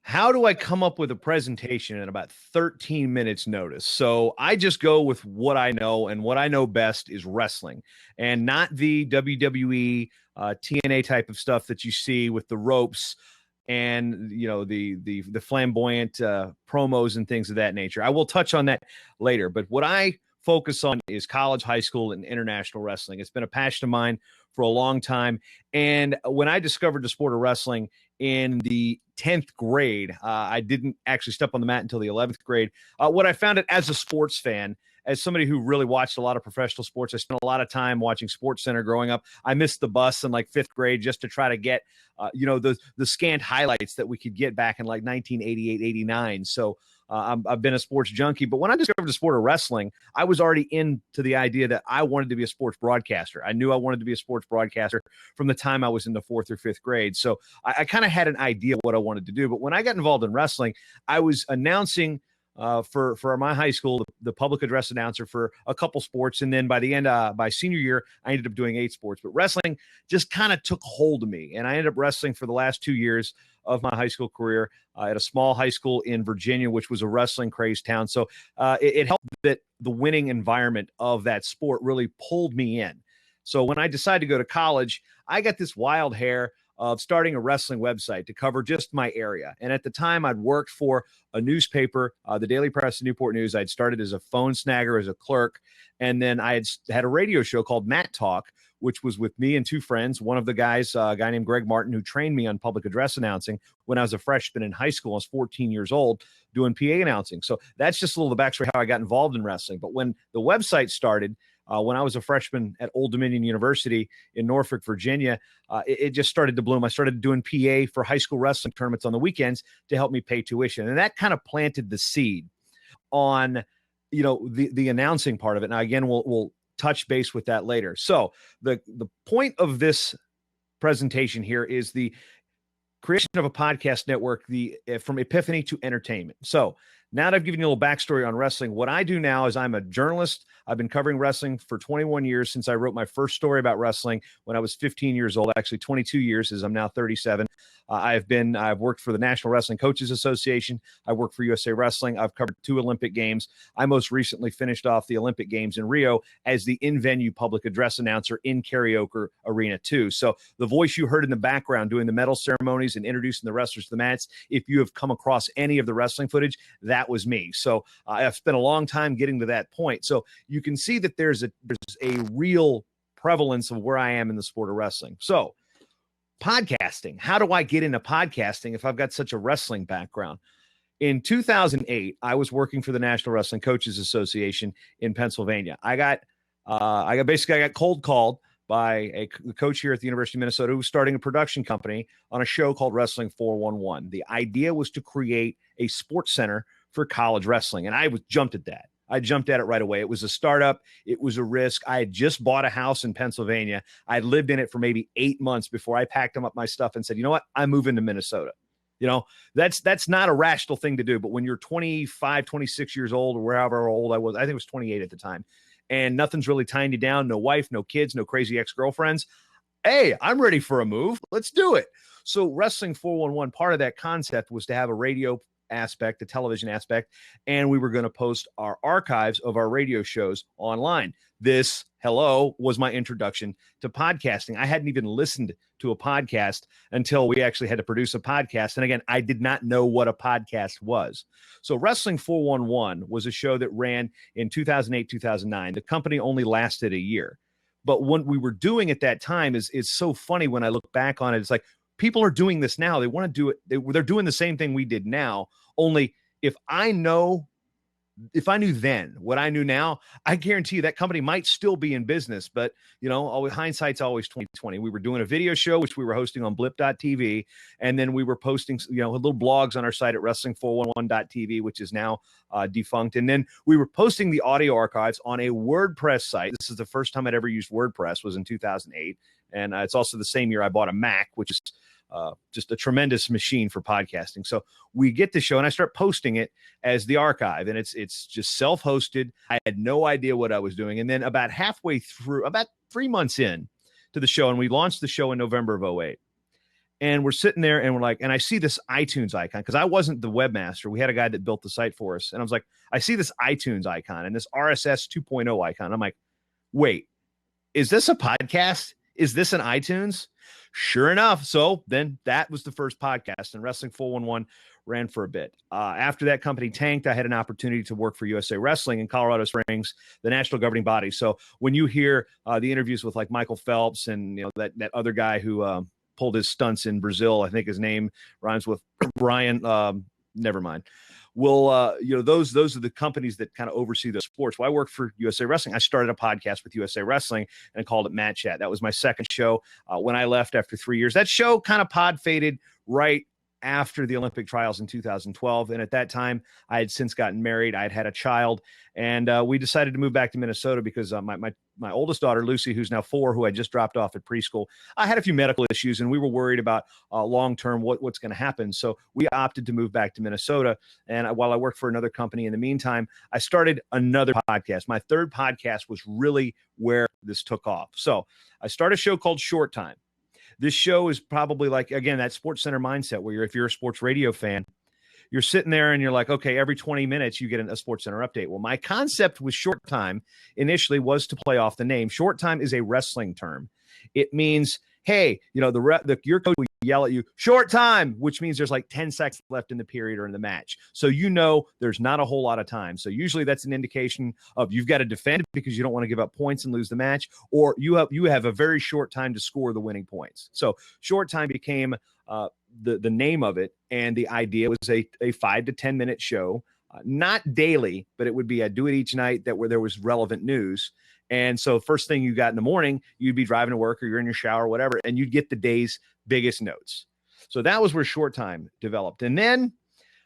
How do I come up with a presentation in about 13 minutes notice? So I just go with what I know, and what I know best is wrestling, and not the WWE, TNA type of stuff that you see with the ropes and the flamboyant promos and things of that nature. I will touch on that later, but what I focus on is college, high school, and international wrestling. It's been a passion of mine for a long time, and when I discovered the sport of wrestling in the 10th grade, I didn't actually step on the mat until the 11th grade. What I found it as a sports fan, as somebody who really watched a lot of professional sports, I spent a lot of time watching Sports Center growing up. I missed the bus in like 5th grade just to try to get, the scanned highlights that we could get back in like 1988, 89. So I've been a sports junkie. But when I discovered the sport of wrestling, I was already into the idea that I wanted to be a sports broadcaster. I knew I wanted to be a sports broadcaster from the time I was in the 4th or 5th grade. So I kind of had an idea of what I wanted to do. But when I got involved in wrestling, I was announcing for my high school, the public address announcer for a couple sports. And then by the end, by senior year, I ended up doing 8 sports. But wrestling just kind of took hold of me. And I ended up wrestling for the last 2 years of my high school career at a small high school in Virginia, which was a wrestling crazed town. So it helped that the winning environment of that sport really pulled me in. So when I decided to go to college, I got this wild hair of starting a wrestling website to cover just my area. And at the time, I'd worked for a newspaper, the Daily Press and Newport News. I'd started as a phone snagger, as a clerk. And then I had a radio show called Matt Talk, which was with me and 2 friends. One of the guys, a guy named Greg Martin, who trained me on public address announcing when I was a freshman in high school. I was 14 years old doing PA announcing. So that's just a little of the backstory how I got involved in wrestling. But when the website started, when I was a freshman at Old Dominion University in Norfolk, Virginia, it just started to bloom. I started doing PA for high school wrestling tournaments on the weekends to help me pay tuition. And that kind of planted the seed on, the announcing part of it. Now, again, we'll touch base with that later. So the point of this presentation here is the creation of a podcast network, from Epiphany to entertainment. So now that I've given you a little backstory on wrestling, what I do now is I'm a journalist. I've been covering wrestling for 21 years since I wrote my first story about wrestling when I was 15 years old, actually 22 years as I'm now 37. I've worked for the National Wrestling Coaches Association. I worked for USA Wrestling. I've covered 2 Olympic Games. I most recently finished off the Olympic Games in Rio as the in-venue public address announcer in Karaoke Arena 2. So the voice you heard in the background doing the medal ceremonies and introducing the wrestlers to the mats, if you have come across any of the wrestling footage, that was me. So I've spent a long time getting to that point. So you can see that there's a real prevalence of where I am in the sport of wrestling. So podcasting, how do I get into podcasting if I've got such a wrestling background? In 2008, I was working for the National Wrestling Coaches Association in Pennsylvania. I got cold called by a coach here at the University of Minnesota who was starting a production company on a show called Wrestling 411. The idea was to create a sports center for college wrestling, and I jumped at that. I jumped at it right away. It was a startup. It was a risk. I had just bought a house in Pennsylvania. I lived in it for maybe 8 months before I packed up my stuff and said, you know what, I'm moving to Minnesota. That's not a rational thing to do. But when you're 25, 26 years old, or wherever old I was, I think it was 28 at the time, and nothing's really tying you down, no wife, no kids, no crazy ex-girlfriends, hey, I'm ready for a move. Let's do it. So Wrestling 411, part of that concept was to have a radio aspect, a television aspect, and we were going to post our archives of our radio shows online. This, was my introduction to podcasting. I hadn't even listened to a podcast until we actually had to produce a podcast. And again, I did not know what a podcast was. So Wrestling 411 was a show that ran in 2008, 2009. The company only lasted a year. But what we were doing at that time is so funny when I look back on it. It's like, people are doing this now. They want to do it. They're doing the same thing we did now. Only if I knew then what I knew now, I guarantee you that company might still be in business. But, hindsight's always 2020. We were doing a video show, which we were hosting on blip.tv. And then we were posting, little blogs on our site at wrestling411.tv, which is now defunct. And then we were posting the audio archives on a WordPress site. This is the first time I'd ever used WordPress, was in 2008. And it's also the same year I bought a Mac, which is just a tremendous machine for podcasting. So we get the show and I start posting it as the archive, and it's just self-hosted. I had no idea what I was doing. And then about halfway through, about 3 months in to the show, and we launched the show in November of 2008. And we're sitting there and we're like, and I see this iTunes icon because I wasn't the webmaster. We had a guy that built the site for us. And I was like, I see this iTunes icon and this RSS 2.0 icon. I'm like, wait, is this a podcast? Is this an iTunes? Sure enough. So then that was the first podcast, and Wrestling 411 ran for a bit. After that company tanked, I had an opportunity to work for USA Wrestling in Colorado Springs, the national governing body. So when you hear the interviews with like Michael Phelps and that other guy who pulled his stunts in Brazil, I think his name rhymes with Bryant. Never mind. Well, those are the companies that kind of oversee the sports. Well, I worked for USA Wrestling. I started a podcast with USA Wrestling and called it Mat Chat. That was my second show. When I left after 3 years, that show kind of pod faded right after the Olympic trials in 2012. And at that time, I had since gotten married. I had had a child, and we decided to move back to Minnesota because my oldest daughter, Lucy, who's now 4, who I just dropped off at preschool, I had a few medical issues, and we were worried about long-term what's going to happen. So we opted to move back to Minnesota. And while I worked for another company in the meantime, I started another podcast. My third podcast was really where this took off. So I started a show called Short Time. This show is probably like, again, that Sports Center mindset where if you're a sports radio fan, you're sitting there and you're like, okay, every 20 minutes you get a Sports Center update. Well, my concept with Short Time initially was to play off the name. Short Time is a wrestling term. It means, hey, your coach will yell at you, short time, which means there's like 10 seconds left in the period or in the match. So there's not a whole lot of time. So usually that's an indication of you've got to defend because you don't want to give up points and lose the match, or you have a very short time to score the winning points. So Short Time became the name of it, and the idea was a 5 to 10 minute show, not daily, but it would be I'd do it each night where there was relevant news. And so first thing you got in the morning, you'd be driving to work or you're in your shower or whatever, and you'd get the day's biggest notes. So that was where Short Time developed. And then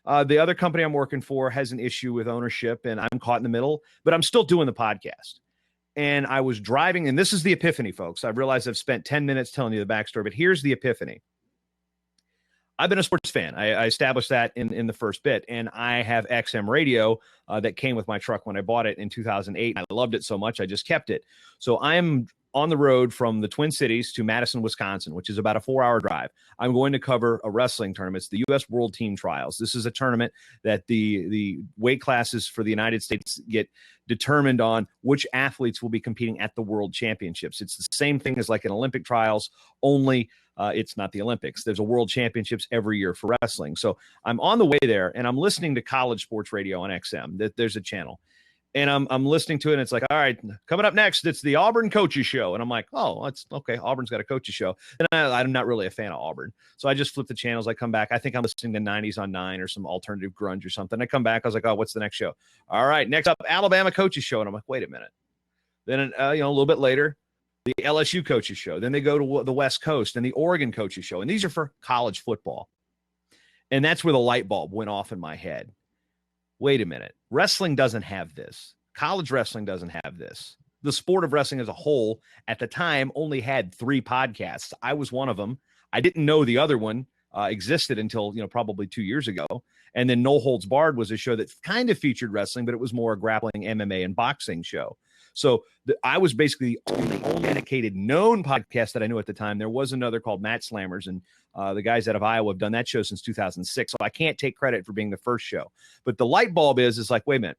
the other company I'm working for has an issue with ownership, and I'm caught in the middle, but I'm still doing the podcast. And I was driving, and this is the epiphany, folks. I've realized I've spent 10 minutes telling you the backstory, but here's the epiphany. I've been a sports fan. I established that in the first bit, and I have XM radio that came with my truck when I bought it in 2008. I loved it so much, I just kept it. So I'm on the road from the Twin Cities to Madison, Wisconsin, which is about a 4-hour drive. I'm going to cover a wrestling tournament. It's the U.S. World Team Trials. This is a tournament that the weight classes for the United States get determined on which athletes will be competing at the World Championships. It's the same thing as like an Olympic trials, only it's not the Olympics. There's a World Championships every year for wrestling. So I'm on the way there, and I'm listening to college sports radio on XM. There's a channel. And I'm listening to it, and it's like, all right, coming up next, it's the Auburn Coaches Show. And I'm like, oh, that's okay. Auburn's got a coaches show. And I'm not really a fan of Auburn. So I just flip the channels. I come back. I think I'm listening to 90s on 9 or some alternative grunge or something. I come back. I was like, oh, what's the next show? All right, next up, Alabama Coaches Show. And I'm like, wait a minute. Then, a little bit later, the LSU Coaches Show. Then they go to the West Coast and the Oregon Coaches Show. And these are for college football. And that's where the light bulb went off in my head. Wait a minute. Wrestling doesn't have this. College wrestling doesn't have this. The sport of wrestling as a whole at the time only had 3 podcasts. I was one of them. I didn't know the other one existed until, probably 2 years ago. And then No Holds Barred was a show that kind of featured wrestling, but it was more a grappling, MMA, and boxing show. So I was basically the only dedicated known podcast that I knew at the time. There was another called Mat Slammers, and the guys out of Iowa have done that show since 2006. So I can't take credit for being the first show. But the light bulb is like, wait a minute.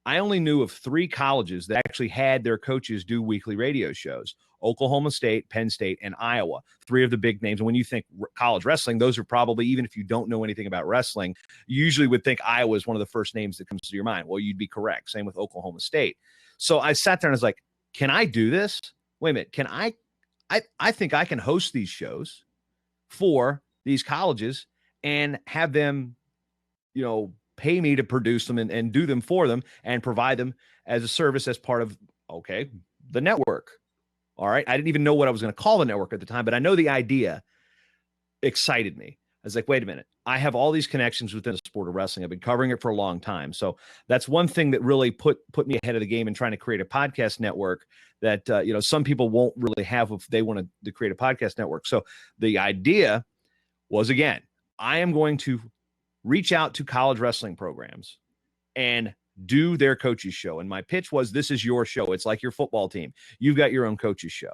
I only knew of 3 colleges that actually had their coaches do weekly radio shows: Oklahoma State, Penn State, and Iowa. 3 of the big names. And when you think college wrestling, those are probably, even if you don't know anything about wrestling, you usually would think Iowa is one of the first names that comes to your mind. Well, you'd be correct. Same with Oklahoma State. So I sat there and I was like, can I do this? Wait a minute. Can I think I can host these shows for these colleges and have them, pay me to produce them and do them for them and provide them as a service as part of, the network. All right. I didn't even know what I was going to call the network at the time, but I know the idea excited me. I was like, wait a minute. I have all these connections within the sport of wrestling. I've been covering it for a long time. So that's one thing that really put me ahead of the game in trying to create a podcast network that, some people won't really have if they want to create a podcast network. So the idea was, again, I am going to reach out to college wrestling programs and do their coaches show. And my pitch was, this is your show. It's like your football team. You've got your own coaches show.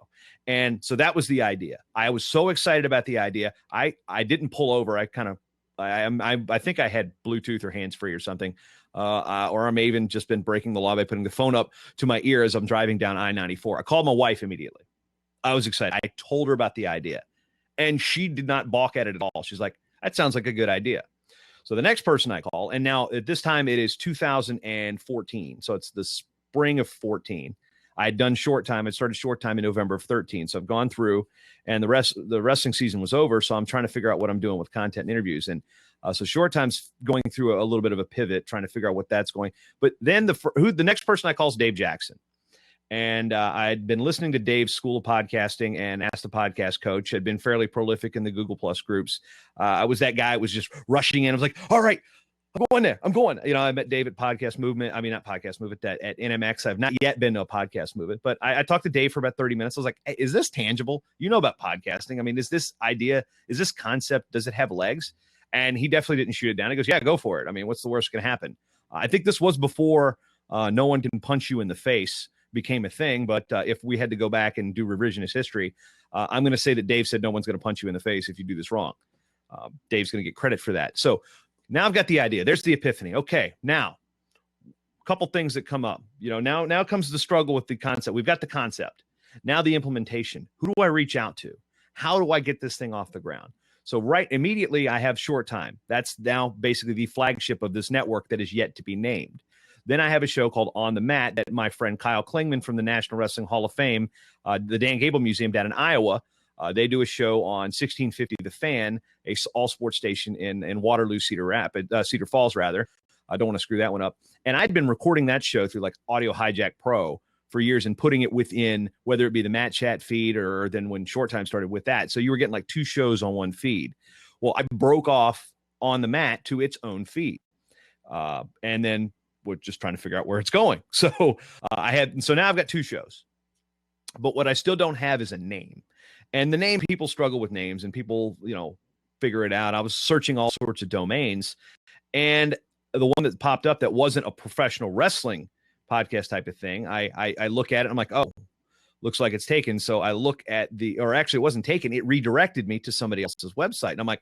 And so that was the idea. I was so excited about the idea. I didn't pull over. I think I had Bluetooth or hands-free or something. Or I may even just been breaking the law by putting the phone up to my ear as I'm driving down I-94. I called my wife immediately. I was excited. I told her about the idea, and she did not balk at it at all. She's like, that sounds like a good idea. So the next person I call, and now at this time it is 2014. So it's the spring of 14. I had done short time. I started short time in November of 13. So I've gone through, and the wrestling season was over. So I'm trying to figure out what I'm doing with content and interviews. And so short time's going through a little bit of a pivot, trying to figure out what that's going. But then the next person I call is Dave Jackson. And I'd been listening to Dave's School of Podcasting and Ask the Podcast Coach. Had been fairly prolific in the Google Plus groups. I was that guy who was just rushing in. I was like, all right, I'm going there. I'm going. I met Dave at Podcast Movement. I mean, not Podcast Movement, at NMX. I've not yet been to a Podcast Movement, but I talked to Dave for about 30 minutes. I was like, hey, is this tangible? You know about podcasting. I mean, is this idea, is this concept, does it have legs? And he definitely didn't shoot it down. He goes, yeah, go for it. I mean, what's the worst going to happen? I think this was before No One Can Punch You in the Face became a thing. But if we had to go back and do revisionist history, I'm going to say that Dave said no one's going to punch you in the face if you do this wrong. Dave's going to get credit for that. So now I've got the idea. There's the epiphany. Okay, now a couple things that come up. Now comes the struggle with the concept. We've got the concept. Now the implementation. Who do I reach out to? How do I get this thing off the ground? So right immediately, I have Short Time. That's now basically the flagship of this network that is yet to be named. Then I have a show called On the Mat that my friend Kyle Klingman from the National Wrestling Hall of Fame, the Dan Gable Museum down in Iowa, they do a show on 1650 The Fan, a all sports station in Waterloo, Cedar Falls, rather. I don't want to screw that one up. And I'd been recording that show through like Audio Hijack Pro for years and putting it within, whether it be the Matt Chat feed or then when Short Time started with that. So you were getting like two shows on one feed. Well, I broke off On the Mat to its own feed. And then we're just trying to figure out where it's going. So so now I've got two shows, but what I still don't have is a name. And the name, people struggle with names and people, figure it out. I was searching all sorts of domains, and the one that popped up that wasn't a professional wrestling podcast type of thing, I look at it, I'm like, oh, looks like it's taken. So I look at actually it wasn't taken. It redirected me to somebody else's website. And I'm like,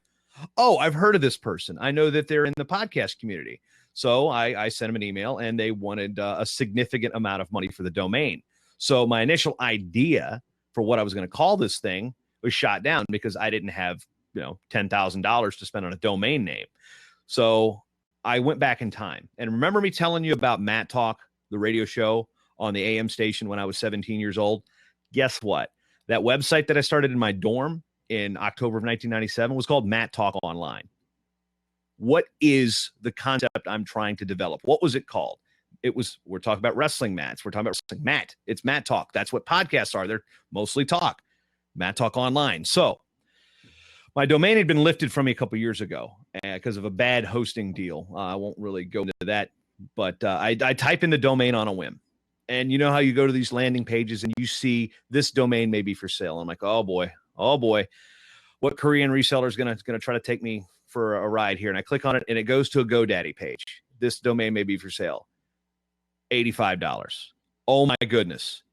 oh, I've heard of this person. I know that they're in the podcast community. So I sent them an email, and they wanted a significant amount of money for the domain. So my initial idea for what I was going to call this thing was shot down because I didn't have, $10,000 to spend on a domain name. So I went back in time. And remember me telling you about Matt Talk, the radio show on the AM station when I was 17 years old? Guess what? That website that I started in my dorm in October of 1997 was called Matt Talk Online. What is the concept I'm trying to develop? What was it called? We're talking about wrestling mats. We're talking about wrestling mat. It's Matt Talk. That's what podcasts are. They're mostly talk. Matt Talk Online. So my domain had been lifted from me a couple years ago because of a bad hosting deal. I won't really go into that, but I type in the domain on a whim. And you know how you go to these landing pages and you see this domain may be for sale. I'm like, oh boy, what Korean reseller is going to try to take me for a ride here? And I click on it, and it goes to a GoDaddy page. This domain may be for sale. $85. Oh my goodness.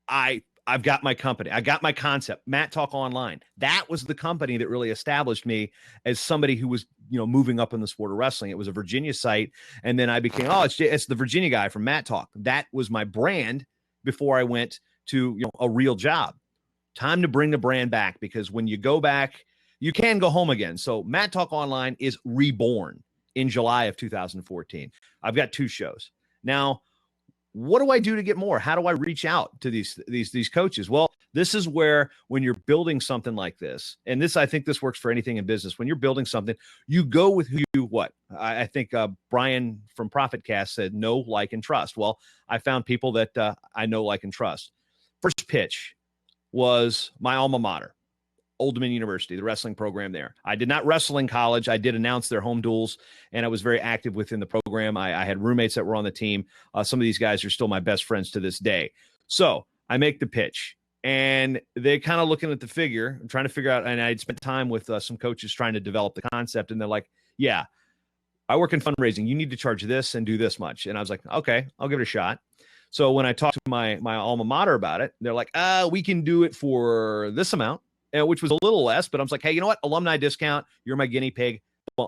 I've got my company. I got my concept, Matt Talk Online. That was the company that really established me as somebody who was, moving up in the sport of wrestling. It was a Virginia site. And then I became, it's the Virginia guy from Matt Talk. That was my brand before I went to, a real job. Time to bring the brand back, because when you go back, you can go home again. So Matt Talk Online is reborn in July of 2014. I've got two shows. Now, what do I do to get more? How do I reach out to these coaches? Well, this is where, when you're building something like this, and I think this works for anything in business. When you're building something, you go with I think Brian from ProfitCast said, know, like, and trust. Well, I found people that I know, like, and trust. First pitch was my alma mater, Old Dominion University, the wrestling program there. I did not wrestle in college. I did announce their home duels, and I was very active within the program. I had roommates that were on the team. Some of these guys are still my best friends to this day. So I make the pitch, and they're kind of looking at the figure, trying to figure out, and I'd spent time with some coaches trying to develop the concept, and they're like, yeah, I work in fundraising. You need to charge this and do this much. And I was like, okay, I'll give it a shot. So when I talked to my alma mater about it, they're like, we can do it for this amount, which was a little less. But I was like, hey, you know what? Alumni discount. You're my guinea pig.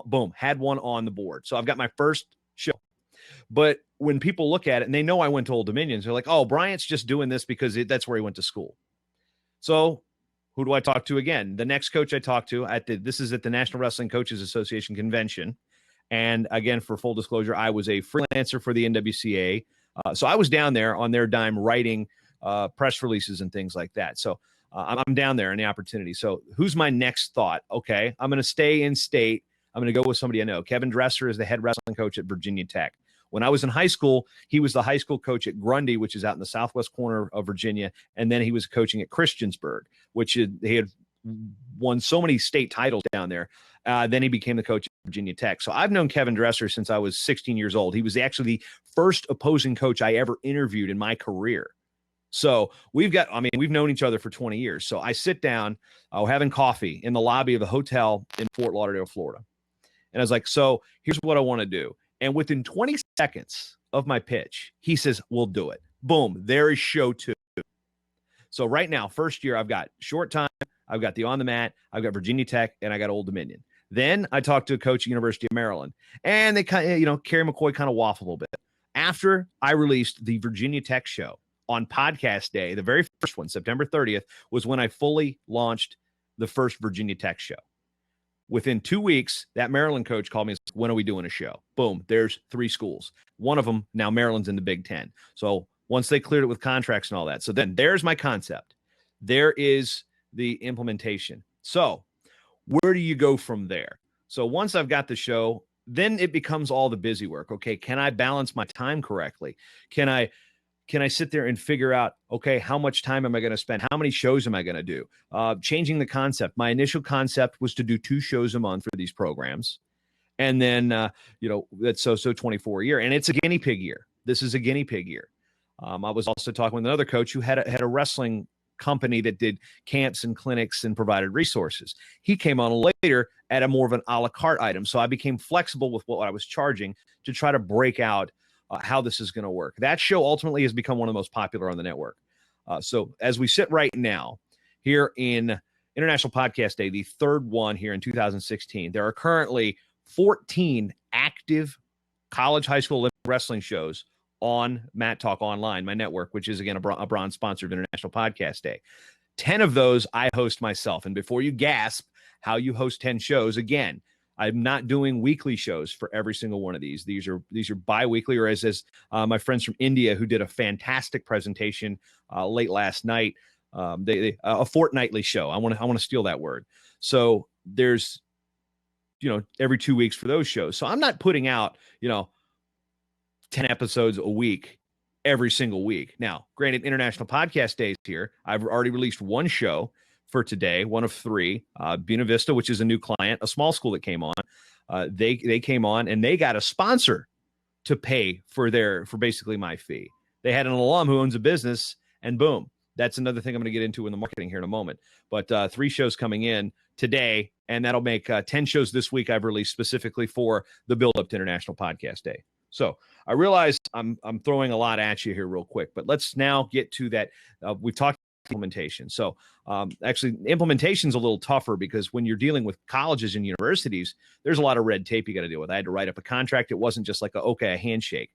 Boom. Had one on the board. So I've got my first show. But when people look at it and they know I went to Old Dominions, they're like, oh, Bryant's just doing this because that's where he went to school. So who do I talk to again? The next coach I talked to this is at the National Wrestling Coaches Association convention. And again, for full disclosure, I was a freelancer for the NWCA. So I was down there on their dime writing press releases and things like that. So I'm down there in the opportunity. So who's my next thought? Okay, I'm going to stay in state. I'm going to go with somebody I know. Kevin Dresser is the head wrestling coach at Virginia Tech. When I was in high school, he was the high school coach at Grundy, which is out in the southwest corner of Virginia. And then he was coaching at Christiansburg, which he had won so many state titles down there. Then he became the coach at Virginia Tech. So I've known Kevin Dresser since I was 16 years old. He was actually the first opposing coach I ever interviewed in my career. So we've known each other for 20 years. So I sit down, having coffee in the lobby of the hotel in Fort Lauderdale, Florida. And I was like, so here's what I want to do. And within 20 seconds of my pitch, he says, we'll do it. Boom. There is show 2. So right now, first year, I've got Short Time, I've got the On the Mat, I've got Virginia Tech, and I got Old Dominion. Then I talked to a coach at University of Maryland, and they kind of, Kerry McCoy kind of waffled a little bit. After I released the Virginia Tech show on podcast day, the very first one, September 30th, was when I fully launched the first Virginia Tech show. Within 2 weeks, that Maryland coach called me and said, when are we doing a show? Boom, there's 3 schools. One of them, now Maryland's in the Big Ten. So once they cleared it with contracts and all that. So then there's my concept. There is the implementation. So where do you go from there? So once I've got the show, then it becomes all the busy work. Okay, can I balance my time correctly? Can I sit there and figure out, okay, how much time am I going to spend? How many shows am I going to do? Changing the concept. My initial concept was to do 2 shows a month for these programs. And then, that's so 24 a year. And it's a guinea pig year. This is a guinea pig year. I was also talking with another coach who had a wrestling company that did camps and clinics and provided resources. He came on later at a more of an a la carte item. So I became flexible with what I was charging to try to break out how this is going to work. That show ultimately has become one of the most popular on the network. So as we sit right now here in International Podcast Day, the third one here in 2016, there are currently 14 active college, high school wrestling shows on Matt Talk Online, my network, which is, again, a bronze sponsor of International Podcast Day. 10 of those I host myself. And before you gasp how you host 10 shows, again, I'm not doing weekly shows for every single one of these. These are bi-weekly, or as my friends from India who did a fantastic presentation late last night, a fortnightly show. I want to steal that word. So there's, every 2 weeks for those shows. So I'm not putting out, 10 episodes a week every single week. Now, granted, International Podcast Days here. I've already released one show for today, one of 3, Buena Vista, which is a new client, a small school that came on. They came on and they got a sponsor to pay for basically my fee. They had an alum who owns a business, and boom, that's another thing I'm going to get into in the marketing here in a moment. But 3 shows coming in today, and that'll make 10 shows this week I've released specifically for the build up to International Podcast Day. So I realize I'm throwing a lot at you here real quick, but let's now get to that. We've talked implementation. So actually implementation is a little tougher because when you're dealing with colleges and universities, there's a lot of red tape you got to deal with. I had to write up a contract. It wasn't just like a handshake.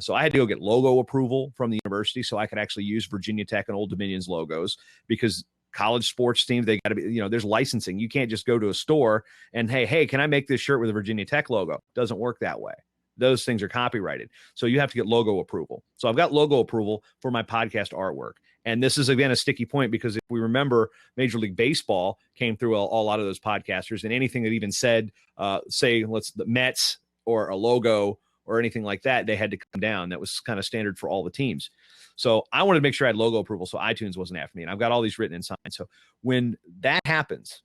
So I had to go get logo approval from the university so I could actually use Virginia Tech and Old Dominion's logos, because college sports teams, they got to be, there's licensing. You can't just go to a store and, hey, can I make this shirt with a Virginia Tech logo? Doesn't work that way. Those things are copyrighted. So you have to get logo approval. So I've got logo approval for my podcast artwork. And this is, again, a sticky point, because if we remember, Major League Baseball came through a lot of those podcasters, and anything that even said, the Mets or a logo or anything like that, they had to come down. That was kind of standard for all the teams. So I wanted to make sure I had logo approval so iTunes wasn't after me. And I've got all these written and signed. So when that happens,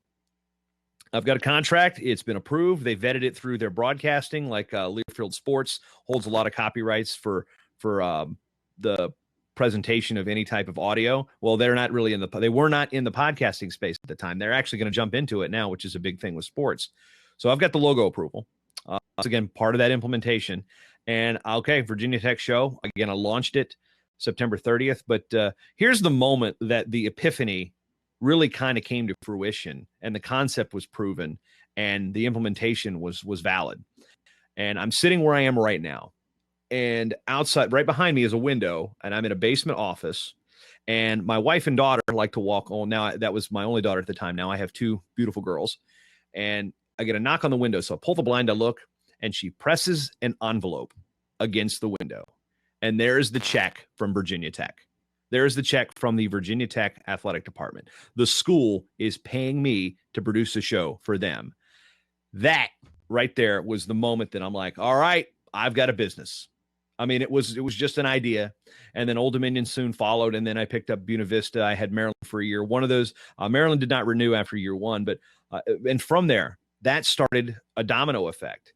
I've got a contract. It's been approved. They vetted it through their broadcasting, like Learfield Sports holds a lot of copyrights for the presentation of any type of audio. Well, they were not in the podcasting space at the time. They're actually going to jump into it now, which is a big thing with sports. So I've got the logo approval. It's again part of that implementation. And okay, Virginia Tech show again. I launched it September 30th, but here's the moment that the epiphany really kind of came to fruition, and the concept was proven, and the implementation was valid. And I'm sitting where I am right now, and outside, right behind me, is a window, and I'm in a basement office. And my wife and daughter like to walk on. Now, that was my only daughter at the time. Now I have two beautiful girls, and I get a knock on the window. So I pull the blind to look, and she presses an envelope against the window. And there's the check from Virginia Tech. There's the check from the Virginia Tech athletic department. The school is paying me to produce a show for them. That right there was the moment that I'm like, all right, I've got a business. I mean, it was just an idea. And then Old Dominion soon followed. And then I picked up Buena Vista. I had Maryland for a year. One of those, Maryland did not renew after year one. But and from there, that started a domino effect.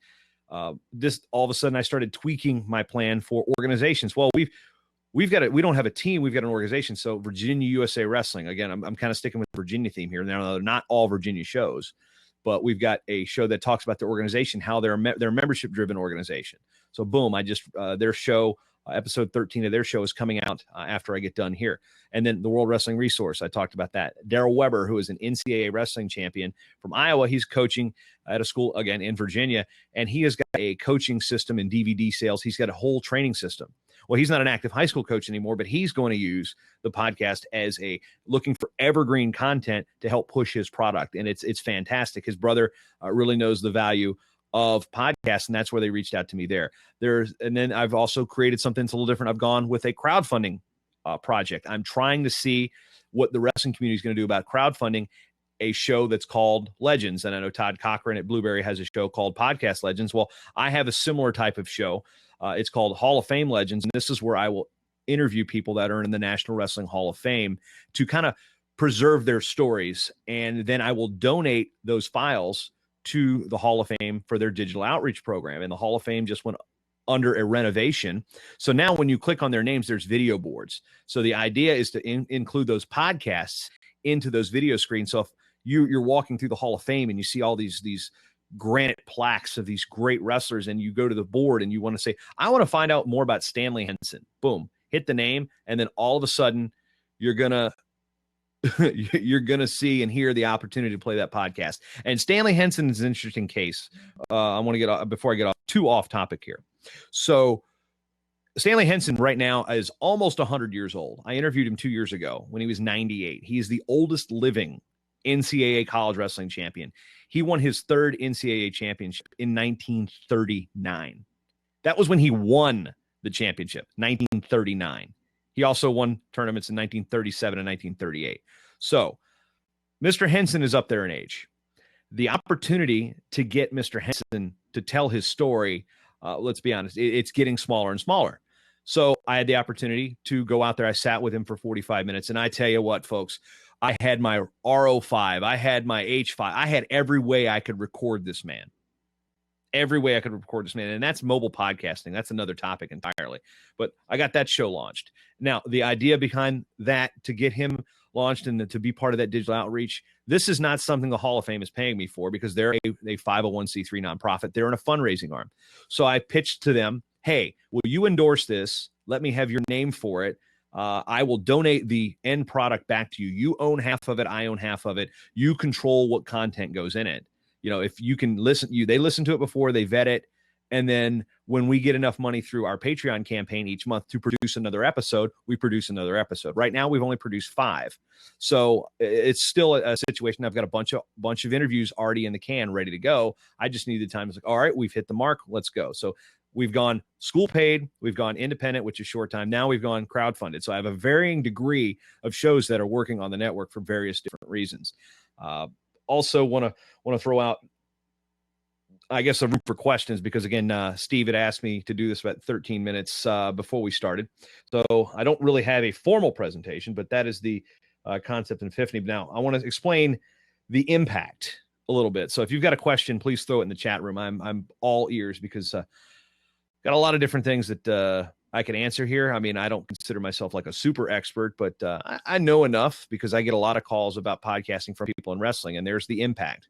This all of a sudden I started tweaking my plan for organizations. Well, we don't have a team. We've got an organization. So Virginia USA Wrestling, again, I'm kind of sticking with the Virginia theme here. Now, they're not all Virginia shows, but we've got a show that talks about the organization, how they're a membership driven organization. So boom, I just, their show, episode 13 of their show is coming out after I get done here. And then the World Wrestling Resource, I talked about that. Daryl Weber, who is an NCAA wrestling champion from Iowa, he's coaching at a school, again, in Virginia, and he has got a coaching system and DVD sales. He's got a whole training system. Well, he's not an active high school coach anymore, but he's going to use the podcast as looking for evergreen content to help push his product. And it's fantastic. His brother really knows the value of podcasts, and that's where they reached out to me there. And then I've also created something that's a little different. I've gone with a crowdfunding project. I'm trying to see what the wrestling community is going to do about crowdfunding a show that's called Legends. And I know Todd Cochran at Blueberry has a show called Podcast Legends. Well, I have a similar type of show. It's called Hall of Fame Legends. And this is where I will interview people that are in the National Wrestling Hall of Fame to kind of preserve their stories. And then I will donate those files to the Hall of Fame for their digital outreach program. And the Hall of Fame just went under a renovation. So now when you click on their names, there's video boards. So the idea is to include those podcasts into those video screens. So if you're walking through the Hall of Fame and you see all these granite plaques of these great wrestlers, and you go to the board and you want to say, I want to find out more about Stanley Henson. Boom, hit the name. And then all of a sudden you're going to see and hear the opportunity to play that podcast. And Stanley Henson is an interesting case. I want to get off, before I get off topic here. So Stanley Henson right now is almost 100 years old. I interviewed him 2 years ago when he was 98. He is the oldest living NCAA college wrestling champion. He won his third NCAA championship in 1939. That was when he won the championship, 1939. He also won tournaments in 1937 and 1938. So Mr. Henson is up there in age. The opportunity to get Mr. Henson to tell his story, let's be honest, it's getting smaller and smaller. So I had the opportunity to go out there. I sat with him for 45 minutes. And I tell you what, folks, I had my RO5. I had my H5. I had every way I could record this man. Every way I could record this man. And that's mobile podcasting. That's another topic entirely. But I got that show launched. Now, the idea behind that, to get him launched and to be part of that digital outreach, this is not something the Hall of Fame is paying me for, because they're a 501c3 nonprofit. They're in a fundraising arm. So I pitched to them, hey, will you endorse this? Let me have your name for it. I will donate the end product back to you. You own half of it. I own half of it. You control what content goes in it. You know, if you can listen, they listen to it before, they vet it. And then when we get enough money through our Patreon campaign each month to produce another episode, we produce another episode. Right now, we've only produced 5. So it's still a situation. I've got a bunch of interviews already in the can, ready to go. I just need the time. It's like, all right, we've hit the mark. Let's go. So we've gone school paid, we've gone independent, which is short time. Now we've gone crowdfunded. So I have a varying degree of shows that are working on the network for various different reasons. Also want to throw out, I guess, a room for questions, because again, Steve had asked me to do this about 13 minutes before we started. So I don't really have a formal presentation, but that is the concept in Epiphany. Now I want to explain the impact a little bit. So if you've got a question, please throw it in the chat room. I'm all ears, because got a lot of different things that I can answer here. I mean, I don't consider myself like a super expert, but I know enough, because I get a lot of calls about podcasting from people in wrestling, and there's the impact.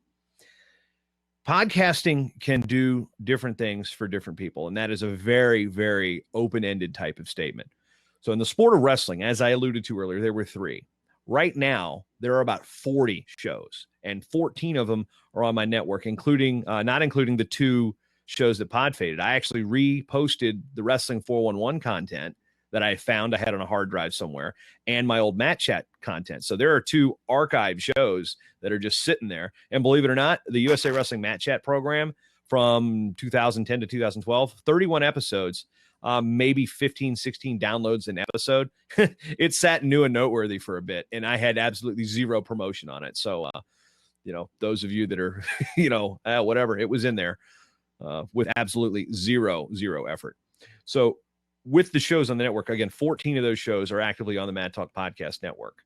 podcasting can do different things for different people, and that is a very, very open-ended type of statement. So in the sport of wrestling, as I alluded to earlier, there were 3. Right now, there are about 40 shows, and 14 of them are on my network, including not including the 2 shows that pod faded. I actually reposted the Wrestling 411 content that I found I had on a hard drive somewhere, and my old Matt Chat content. So there are 2 archive shows that are just sitting there. And believe it or not, the USA Wrestling Matt Chat program from 2010 to 2012, 31 episodes, maybe 15, 16 downloads an episode. It sat new and noteworthy for a bit, and I had absolutely 0 promotion on it. So, those of you that are, whatever, it was in there with absolutely zero effort. So, with the shows on the network, again, 14 of those shows are actively on the Mad Talk Podcast Network.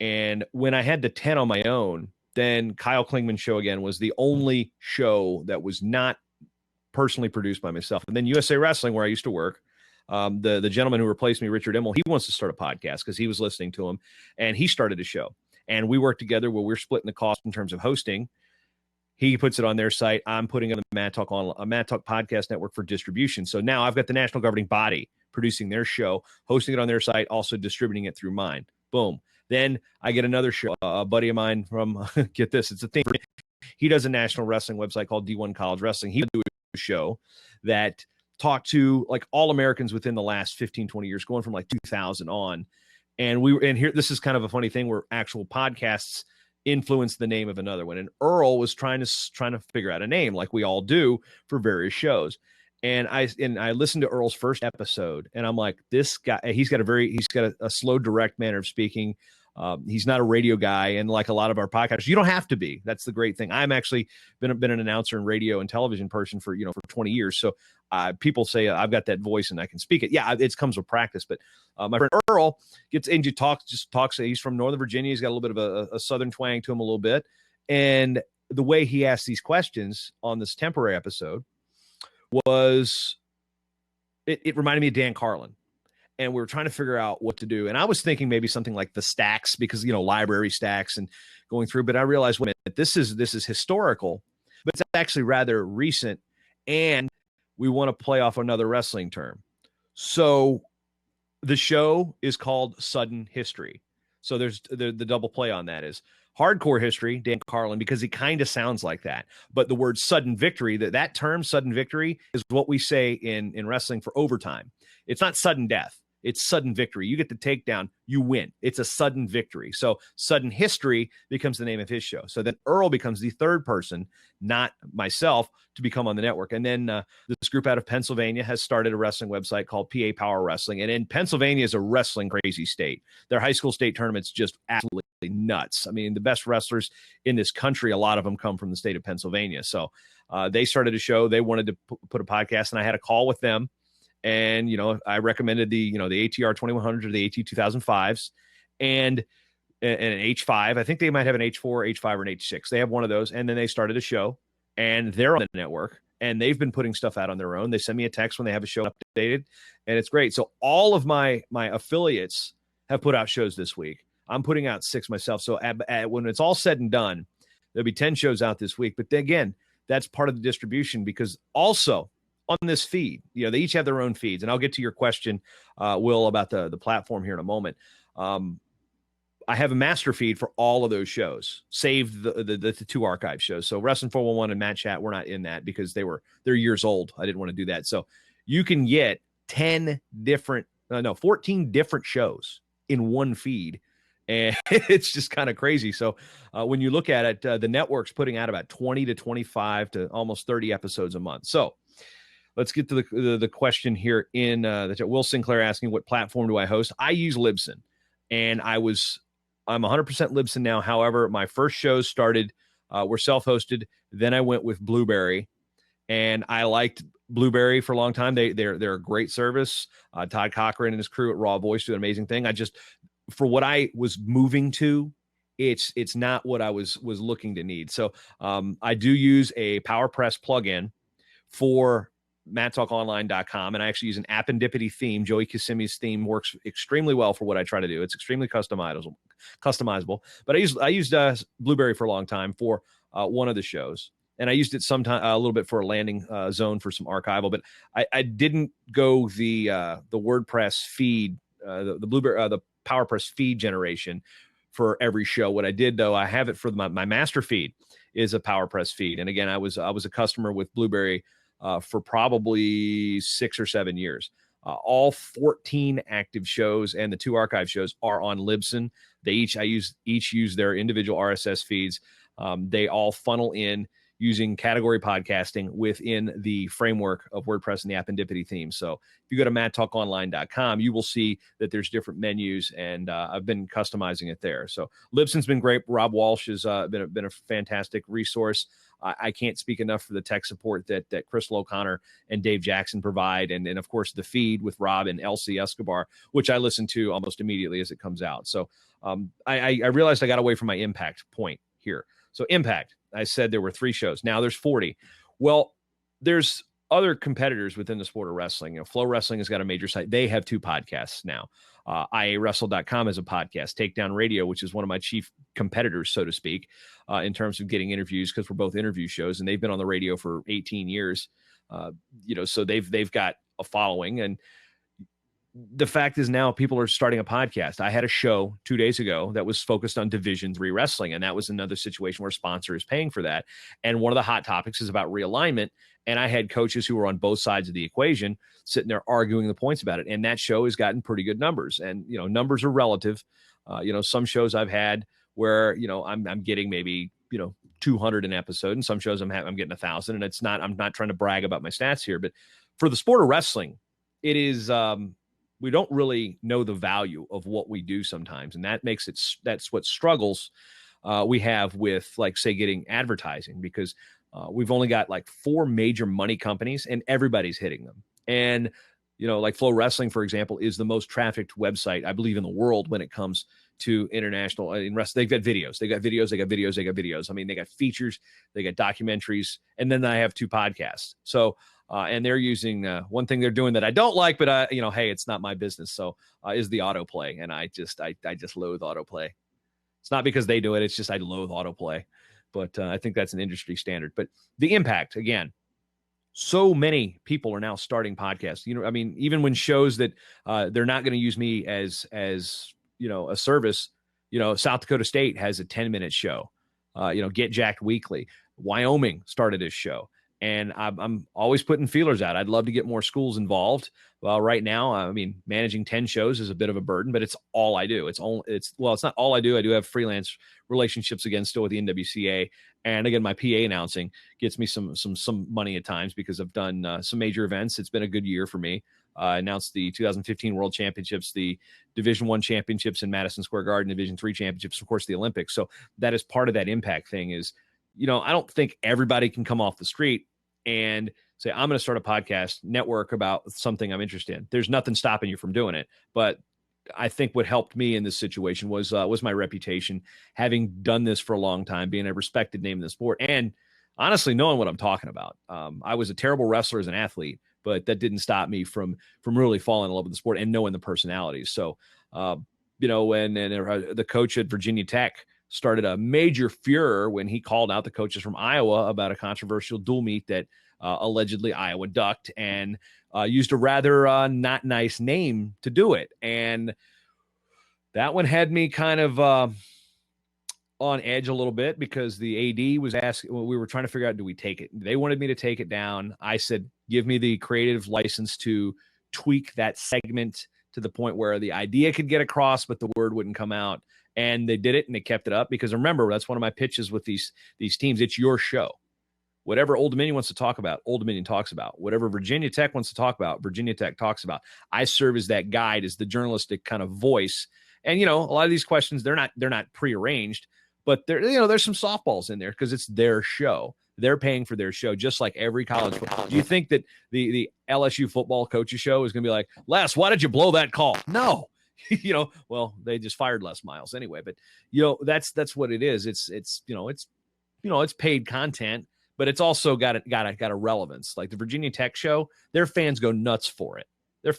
And when I had the 10 on my own, then Kyle Klingman's show again was the only show that was not personally produced by myself. And then USA Wrestling, where I used to work, the gentleman who replaced me, Richard Immel, he wants to start a podcast because he was listening to him, and he started a show. And we worked together where we're splitting the cost in terms of hosting. He puts it on their site. I'm putting it on the Mad Talk Podcast Network for distribution. So now I've got the national governing body producing their show, hosting it on their site, also distributing it through mine. Boom. Then I get another show. A buddy of mine from, get this, it's a thing. He does a national wrestling website called D1 College Wrestling. He would do a show that talked to like all Americans within the last 15, 20 years, going from like 2000 on. And here, this is kind of a funny thing where actual podcasts influence the name of another one. And Earl was trying to figure out a name like we all do for various shows. And I listened to Earl's first episode, and I'm like, this guy, he's got a slow, direct manner of speaking. He's not a radio guy, and like a lot of our podcasters, you don't have to be. That's the great thing. I'm actually been an announcer and radio and television person for 20 years. So people say I've got that voice and I can speak it. Yeah, it comes with practice. But my friend Earl gets into talks. He's from Northern Virginia. He's got a little bit of a Southern twang to him a little bit, and the way he asked these questions on this temporary episode was it reminded me of Dan Carlin. And we were trying to figure out what to do. And I was thinking maybe something like the stacks, because, library stacks and going through. But I realized, wait a minute, this is historical, but it's actually rather recent. And we want to play off another wrestling term. So the show is called Sudden History. So there's the double play on that is hardcore history, Dan Carlin, because he kind of sounds like that. But the word sudden victory, that term sudden victory is what we say in wrestling for overtime. It's not sudden death. It's sudden victory. You get the takedown, you win. It's a sudden victory. So Sudden History becomes the name of his show. So then Earl becomes the third person, not myself, to become on the network. And then this group out of Pennsylvania has started a wrestling website called PA Power Wrestling. And in Pennsylvania is a wrestling crazy state. Their high school state tournament's just absolutely nuts. I mean, the best wrestlers in this country, a lot of them come from the state of Pennsylvania. So they started a show. They wanted to put a podcast, and I had a call with them. And, I recommended the ATR 2100 or the AT 2005s and an H5. I think they might have an H4, H5, or an H6. They have one of those. And then they started a show, and they're on the network, and they've been putting stuff out on their own. They send me a text when they have a show updated, and it's great. So all of my affiliates have put out shows this week. I'm putting out 6 myself. So when it's all said and done, there'll be 10 shows out this week. But then again, that's part of the distribution, because also on this feed, they each have their own feeds. And I'll get to your question, Will, about the platform here in a moment. I have a master feed for all of those shows, saved the 2 archive shows. So Wrestling 411 and Matt Chat, we're not in that because they're years old. I didn't want to do that. So you can get 14 different shows in one feed. And it's just kind of crazy. So when you look at it, the network's putting out about 20 to 25 to almost 30 episodes a month. So let's get to the question here in Will Sinclair asking, what platform do I host? I use Libsyn, and I'm 100% Libsyn now. However, my first shows started were self-hosted. Then I went with Blueberry, and I liked Blueberry for a long time. They're a great service. Todd Cochran and his crew at Raw Voice do an amazing thing. For what I was moving to, it's not what I was looking to need. So I do use a PowerPress plugin for MadTalkOnline.com, and I actually use an Appendipity theme. Joey Kissimy's theme works extremely well for what I try to do. It's extremely customizable. But I used Blueberry for a long time for one of the shows. and I used it sometime a little bit for a landing zone for some archival, but I didn't go the WordPress feed, the Blueberry, the PowerPress feed generation for every show. What I did though, I have it for my master feed is a PowerPress feed. And again, I was a customer with Blueberry for probably 6 or 7 years. All 14 active shows and the 2 archive shows are on Libsyn. They each use their individual RSS feeds. They all funnel in using category podcasting within the framework of WordPress and the Appendipity theme. So if you go to madtalkonline.com, you will see that there's different menus, and I've been customizing it there. So Libsyn's been great. Rob Walsh has been a fantastic resource. I can't speak enough for the tech support that Crystal O'Connor and Dave Jackson provide. And of course, the feed with Rob and Elsie Escobar, which I listen to almost immediately as it comes out. So I realized I got away from my impact point here. So impact, I said there were 3 shows. Now there's 40. Well, there's other competitors within the sport of wrestling. You know, Flow Wrestling has got a major site. They have 2 podcasts now. IAWrestle.com is a podcast. Takedown Radio, which is one of my chief competitors, so to speak, in terms of getting interviews, because we're both interview shows, and they've been on the radio for 18 years. So they've got a following. And the fact is now people are starting a podcast. I had a show 2 days ago that was focused on Division III wrestling, and that was another situation where a sponsor is paying for that. And one of the hot topics is about realignment, and I had coaches who were on both sides of the equation sitting there arguing the points about it, and that show has gotten pretty good numbers. And, you know, numbers are relative. Some shows I've had where, I'm getting maybe, 200 an episode, and some shows I'm getting 1,000, and I'm not trying to brag about my stats here, but for the sport of wrestling, it is, we don't really know the value of what we do sometimes. And that's what struggles we have with, like, say, getting advertising, because we've only got like 4 major money companies and everybody's hitting them. And, like Flow Wrestling, for example, is the most trafficked website, I believe, in the world when it comes to international in wrestling. They've got videos. I mean, they got features, they got documentaries, and then I have 2 podcasts. So, and they're using one thing they're doing that I don't like, but hey, it's not my business. So is the autoplay. And I just loathe autoplay. It's not because they do it. It's just, I loathe autoplay, but I think that's an industry standard. But the impact, again, so many people are now starting podcasts. Even when shows that they're not going to use me as a service, South Dakota State has a 10-minute show, Get Jacked Weekly. Wyoming started this show. And I'm always putting feelers out. I'd love to get more schools involved. Well, right now, managing 10 shows is a bit of a burden, but it's all I do. It's not all I do. I do have freelance relationships again, still with the NWCA. And again, my PA announcing gets me some money at times, because I've done some major events. It's been a good year for me. I announced the 2015 World Championships, the Division I championships in Madison Square Garden, Division III championships, of course, the Olympics. So that is part of that impact thing is, I don't think everybody can come off the street and say, I'm going to start a podcast network about something I'm interested in. There's nothing stopping you from doing it. But I think what helped me in this situation was my reputation, having done this for a long time, being a respected name in the sport, and honestly knowing what I'm talking about. I was a terrible wrestler as an athlete, but that didn't stop me from really falling in love with the sport and knowing the personalities. So, when the coach at Virginia Tech started a major furor when he called out the coaches from Iowa about a controversial dual meet that allegedly Iowa ducked, and used a rather not nice name to do it. And that one had me kind of on edge a little bit, because the AD was asking, we were trying to figure out, do we take it? They wanted me to take it down. I said, give me the creative license to tweak that segment to the point where the idea could get across, but the word wouldn't come out. And they did it, and they kept it up, because remember, that's one of my pitches with these teams. It's your show. Whatever Old Dominion wants to talk about, Old Dominion talks about. Whatever Virginia Tech wants to talk about, Virginia Tech talks about. I serve as that guide, as the journalistic kind of voice. And, a lot of these questions, they're not prearranged, but there's some softballs in there, because it's their show. They're paying for their show, just like every college football. Do you think that the LSU football coaches show is going to be like, Les, why did you blow that call? No. Well, they just fired Les Miles anyway, but that's what it is. It's paid content, but it's also got a relevance. Like the Virginia Tech show, their fans go nuts for it. The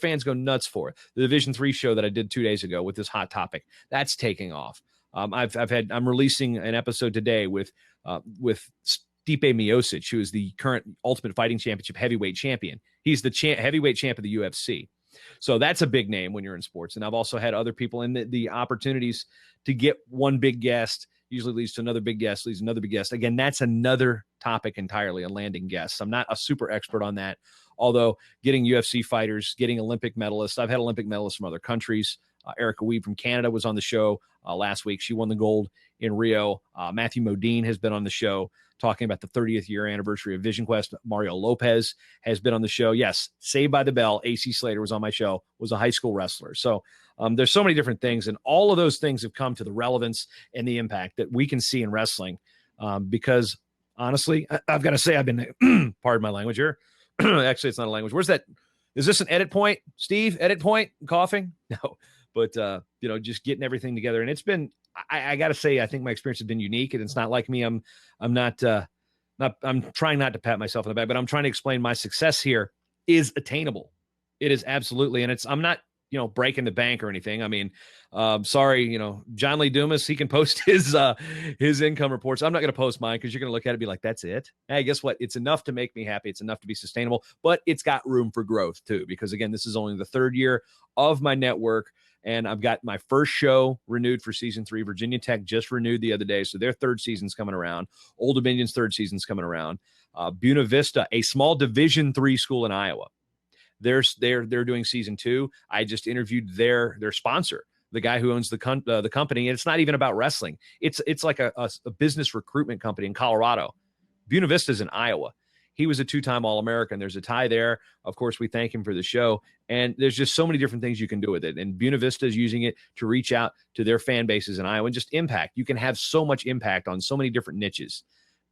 Division III show that I did 2 days ago with this hot topic, that's taking off. I'm releasing an episode today with Stipe Miocic, who is the current Ultimate Fighting Championship heavyweight champion. He's the heavyweight champ of the UFC. So that's a big name when you're in sports. And I've also had other people in the opportunities to get one big guest usually leads to another big guest, leads to another big guest. Again, that's another topic entirely, a landing guest. I'm not a super expert on that, although getting UFC fighters, getting Olympic medalists. I've had Olympic medalists from other countries. Erica Weeb from Canada was on the show last week. She won the gold in Rio. Matthew Modine has been on the show talking about the 30th year anniversary of Vision Quest. Mario Lopez has been on the show. Yes, Saved by the Bell. AC Slater was on my show, was a high school wrestler. So there's so many different things, and all of those things have come to the relevance and the impact that we can see in wrestling because, honestly, I've got to say I've been, pardon my language here. Actually, it's not a language. Where's that? Is this an edit point, Steve? Edit point? Coughing? No. But, just getting everything together. And it's been, I got to say, I think my experience has been unique. And it's not like me. I'm trying not to pat myself on the back, but I'm trying to explain my success here is attainable. It is absolutely. And I'm not, breaking the bank or anything. I mean, sorry, John Lee Dumas, he can post his income reports. I'm not going to post mine because you're going to look at it and be like, that's it. Hey, guess what? It's enough to make me happy. It's enough to be sustainable, but it's got room for growth too, because again, this is only the third year of my network. And I've got my first show renewed for season 3. Virginia Tech just renewed the other day. So their third season's coming around. Old Dominion's third season's coming around. Buena Vista, a small Division 3 school in Iowa. They're doing season 2. I just interviewed their sponsor, the guy who owns the company. And it's not even about wrestling. It's like a business recruitment company in Colorado. Buena Vista's in Iowa. He was a 2-time All-American. There's a tie there. Of course, we thank him for the show. And there's just so many different things you can do with it. And Buena Vista is using it to reach out to their fan bases in Iowa and just impact. You can have so much impact on so many different niches.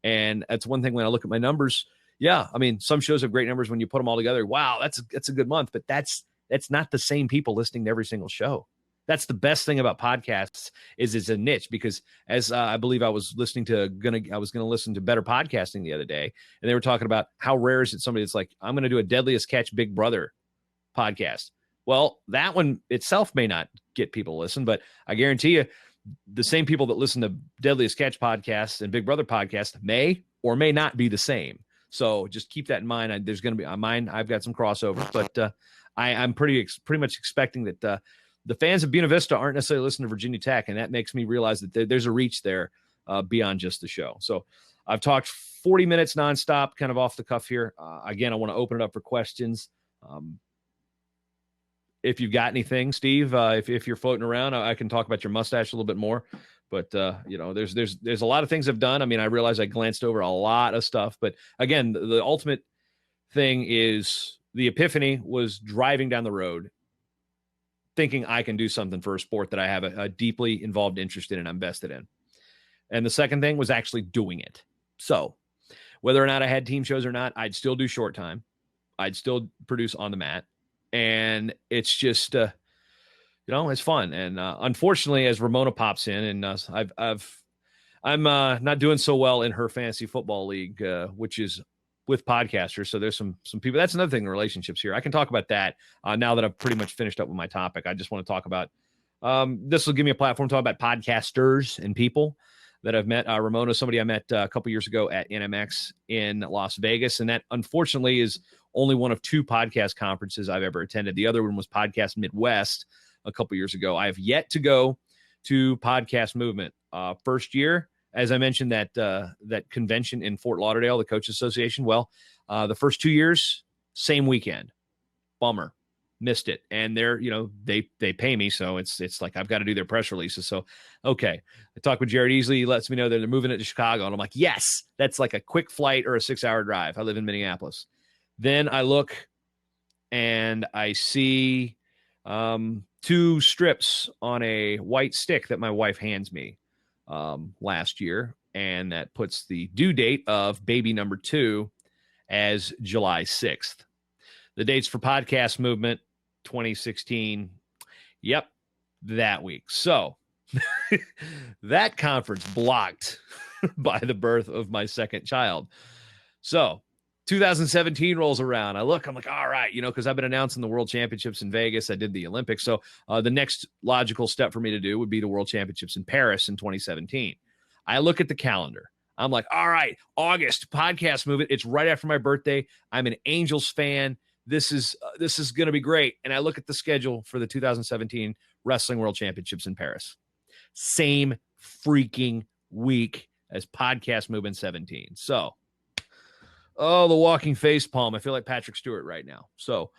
And that's one thing when I look at my numbers. Yeah, I mean, some shows have great numbers when you put them all together. Wow, that's a good month. But that's not the same people listening to every single show. That's the best thing about podcasts is it's a niche, because as I believe I was going to listen to Better Podcasting the other day, and they were talking about how rare is it somebody that's like, I'm going to do a Deadliest Catch Big Brother podcast. Well, that one itself may not get people to listen, but I guarantee you the same people that listen to Deadliest Catch podcasts and Big Brother podcast may or may not be the same. So just keep that in mind. There's going to be on mine. I've got some crossovers, but I'm pretty much expecting that the fans of Buena Vista aren't necessarily listening to Virginia Tech, and that makes me realize that there's a reach there beyond just the show. So I've talked 40 minutes nonstop, kind of off the cuff here. Again, I want to open it up for questions. If you've got anything, Steve, if you're floating around, I can talk about your mustache a little bit more. But there's a lot of things I've done. I mean, I realize I glanced over a lot of stuff, but again, the ultimate thing is the epiphany was driving down the road, thinking I can do something for a sport that I have a deeply involved interest in and I'm vested in. And the second thing was actually doing it. So whether or not I had team shows or not, I'd still do short time. I'd still produce on the mat. And it's just, it's fun. And unfortunately, as Ramona pops in, and I'm not doing so well in her fantasy football league, which is with podcasters. So there's some people. That's another thing in relationships here. I can talk about that now that I've pretty much finished up with my topic. I just want to talk about this will give me a platform to talk about podcasters and people that I've met. Ramona, somebody I met a couple years ago at NMX in Las Vegas. And that unfortunately is only one of 2 podcast conferences I've ever attended. The other one was Podcast Midwest a couple years ago. I have yet to go to Podcast Movement. First year, as I mentioned, that convention in Fort Lauderdale, the Coach Association. Well, the first 2 years, same weekend. Bummer. Missed it. And they pay me. So it's like, I've got to do their press releases. So, okay. I talked with Jared Easley. He lets me know that they're moving it to Chicago. And I'm like, yes, that's like a quick flight or a 6-hour drive. I live in Minneapolis. Then I look and I see 2 strips on a white stick that my wife hands me last year. And that puts the due date of baby number 2 as July 6th. The dates for Podcast Movement 2016. Yep, that week. So that conference blocked by the birth of my second child. So 2017 rolls around. I look, I'm like, all right, because I've been announcing the World Championships in Vegas. I did the Olympics. So the next logical step for me to do would be the World Championships in Paris in 2017. I look at the calendar. I'm like, all right, August podcast movement. It's right after my birthday. I'm an Angels fan. This is going to be great. And I look at the schedule for the 2017 Wrestling World Championships in Paris. Same freaking week as podcast movement 17. So, the walking face palm. I feel like Patrick Stewart right now. So,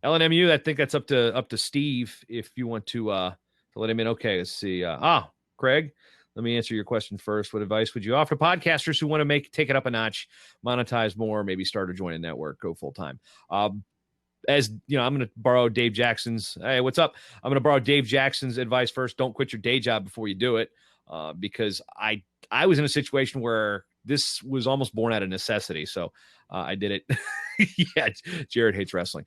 LNMU, I think that's up to Steve if you want to let him in. Okay, let's see. Craig, let me answer your question first. What advice would you offer to podcasters who want to take it up a notch, monetize more, maybe start or join a network, go full time? As you know, I'm going to borrow Dave Jackson's. Hey, what's up? I'm going to borrow Dave Jackson's advice first. Don't quit your day job before you do it, because I was in a situation where this was almost born out of necessity. So I did it. Yeah, Jared hates wrestling.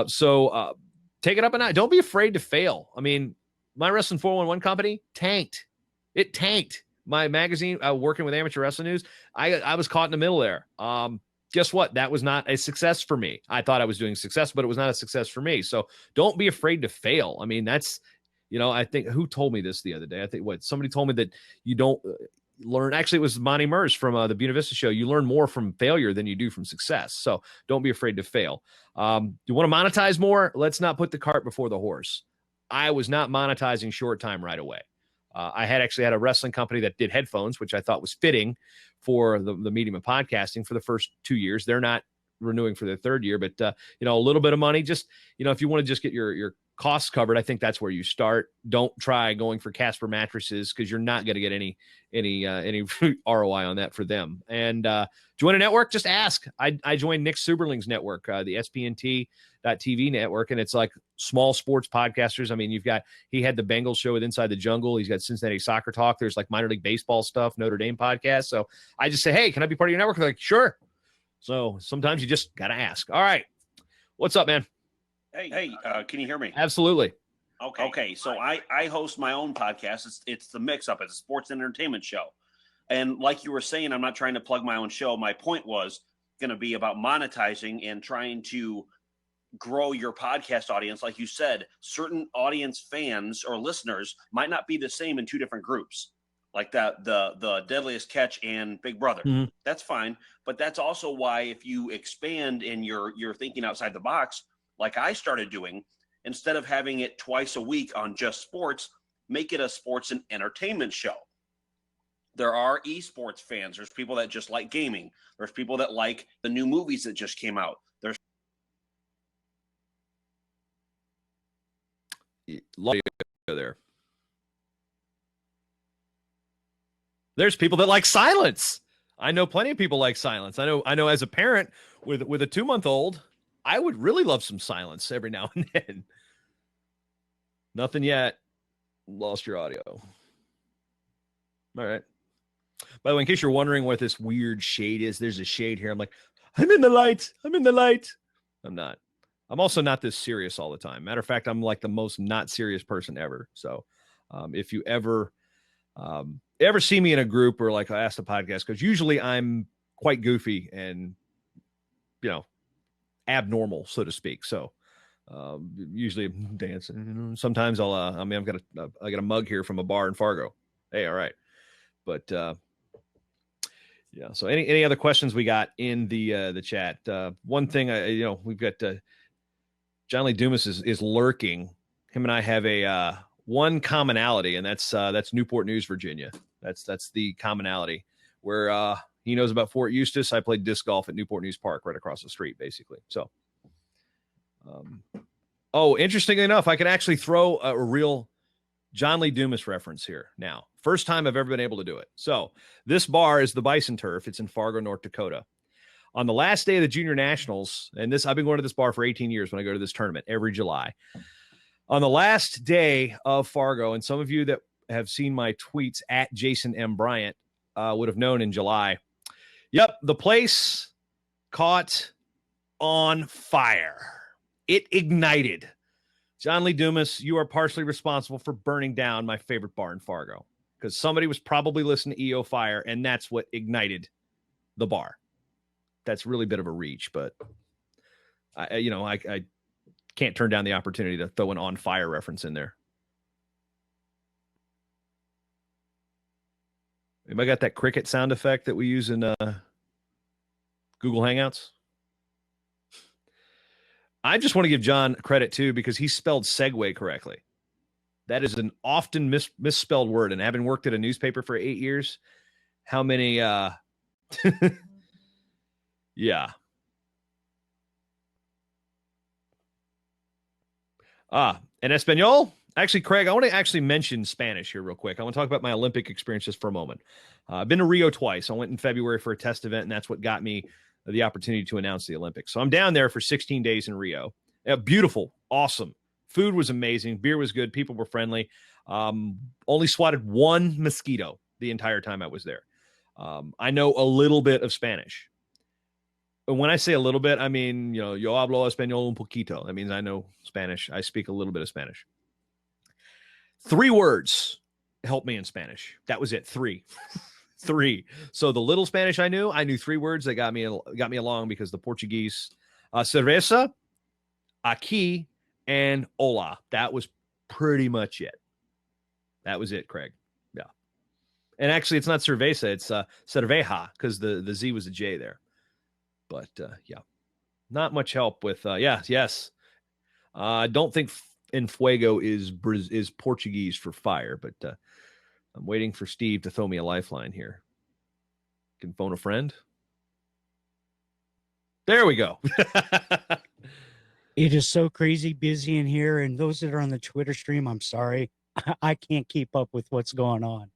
So take it up a notch. Don't be afraid to fail. I mean, my Wrestling 411 company tanked. It tanked. My magazine, working with Amateur Wrestling News, I was caught in the middle there. Guess what? That was not a success for me. I thought I was doing success, but it was not a success for me. So don't be afraid to fail. I mean, that's, I think, who told me this the other day? I think somebody told me that you don't learn. Actually, it was Monty Murs from the Buena Vista show. You learn more from failure than you do from success. So don't be afraid to fail. You want to monetize more? Let's not put the cart before the horse. I was not monetizing short time right away. I had actually had a wrestling company that did headphones, which I thought was fitting for the medium of podcasting for the first 2 years. They're not renewing for their third year, but a little bit of money, just, if you want to just get your costs covered, I think that's where you start. Don't try going for Casper mattresses, because you're not going to get any ROI on that for them. And join a network, just ask. I joined Nick Suberling's network, the SPNT.TV network, and it's like small sports podcasters. I mean, he had the Bengals show with Inside the Jungle. He's got Cincinnati Soccer Talk. There's like minor league baseball stuff, Notre Dame podcast. So I just say, hey, can I be part of your network? They're like, sure. So sometimes you just got to ask. All right. What's up, man? Hey, can you hear me? Absolutely. Okay. So I host my own podcast. It's The Mix Up. It's a sports and entertainment show. And like you were saying, I'm not trying to plug my own show. My point was going to be about monetizing and trying to grow your podcast audience. Like you said, certain audience fans or listeners might not be the same in two different groups, like the Deadliest Catch and Big Brother. Mm-hmm. That's fine. But that's also why if you expand and you're thinking outside the box, like I started doing, instead of having it twice a week on just sports, make it a sports and entertainment show. There are esports fans. There's people that just like gaming. There's people that like the new movies that just came out. There's There's people that like silence. I know plenty of people like silence. I know as a parent with a 2-month-old, I would really love some silence every now and then. Nothing yet. Lost your audio. All right. By the way, in case you're wondering what this weird shade is, there's a shade here. I'm like, I'm in the light. I'm not. I'm also not this serious all the time. Matter of fact, I'm like the most not serious person ever. So if you ever see me in a group or like I ask the podcast, because usually I'm quite goofy and, abnormal, so to speak. So usually I'm dancing. Sometimes I've got a mug here from a bar in Fargo. Hey, all right. But yeah. So any other questions we got in the chat? One thing we've got John Lee Dumas is lurking. Him and I have a one commonality, and that's Newport News, Virginia. That's the commonality where he knows about Fort Eustis. I played disc golf at Newport News Park right across the street, basically. So, interestingly enough, I can actually throw a real John Lee Dumas reference here now. First time I've ever been able to do it. So this bar is the Bison Turf. It's in Fargo, North Dakota. On the last day of the Junior Nationals, and I've been going to this bar for 18 years when I go to this tournament every July. On the last day of Fargo, and some of you that have seen my tweets at Jason M. Bryant would have known in July. Yep, the place caught on fire. It ignited. John Lee Dumas, you are partially responsible for burning down my favorite bar in Fargo, because somebody was probably listening to EO Fire, and that's what ignited the bar. That's really a bit of a reach, but I can't turn down the opportunity to throw an On Fire reference in there. Anybody got that cricket sound effect that we use in Google Hangouts? I just want to give John credit too, because he spelled segue correctly. That is an often misspelled word. And having worked at a newspaper for 8 years, how many, yeah. And Espanol. Actually, Craig, I want to actually mention Spanish here real quick. I want to talk about my Olympic experience just for a moment. I've been to Rio twice. I went in February for a test event, and that's what got me the opportunity to announce the Olympics. So I'm down there for 16 days in Rio. Beautiful, awesome. Food was amazing. Beer was good. People were friendly. Only swatted one mosquito the entire time I was there. I know a little bit of Spanish. But when I say a little bit, I mean, yo hablo español un poquito. That means I know Spanish. I speak a little bit of Spanish. 3 words helped me in Spanish. That was it. 3. 3. So the little Spanish I knew 3 words that got me along, because the Portuguese, cerveza, aquí, and hola. That was pretty much it. That was it, Craig. Yeah. And actually, it's not cerveza. It's cerveja, because the Z was a J there. But yeah, not much help with yes. I don't think en fuego is Portuguese for fire, but I'm waiting for Steve to throw me a lifeline here. Can phone a friend. There we go. It is so crazy busy in here, and those that are on the Twitter stream, I'm sorry, I can't keep up with what's going on.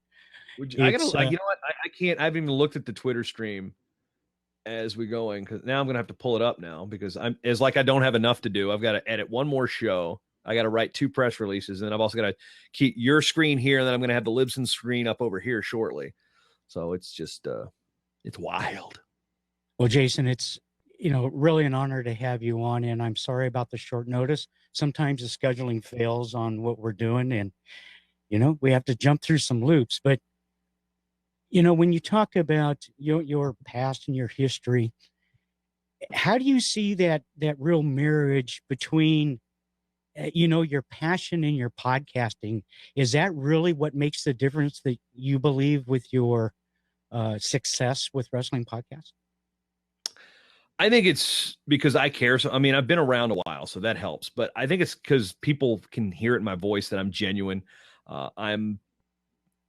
You know what? I can't. I haven't even looked at the Twitter stream as we going, because now I'm gonna have to pull it up now, because I don't have enough to do. I've got to edit one more show. I got to write 2 press releases, and then I've also got to keep your screen here, and then I'm gonna have the Libsyn screen up over here shortly. So it's just it's wild. Well, Jason, it's really an honor to have you on, and I'm sorry about the short notice. Sometimes the scheduling fails on what we're doing, and we have to jump through some loops. But when you talk about your past and your history, how do you see that real marriage between, your passion and your podcasting? Is that really what makes the difference that you believe with your success with wrestling podcasts? I think it's because I care. So, I mean, I've been around a while, so that helps. But I think it's because people can hear it in my voice that I'm genuine.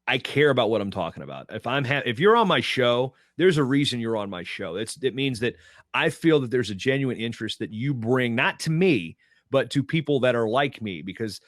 I care about what I'm talking about. If you're on my show, there's a reason you're on my show. It means that I feel that there's a genuine interest that you bring, not to me, but to people that are like me, because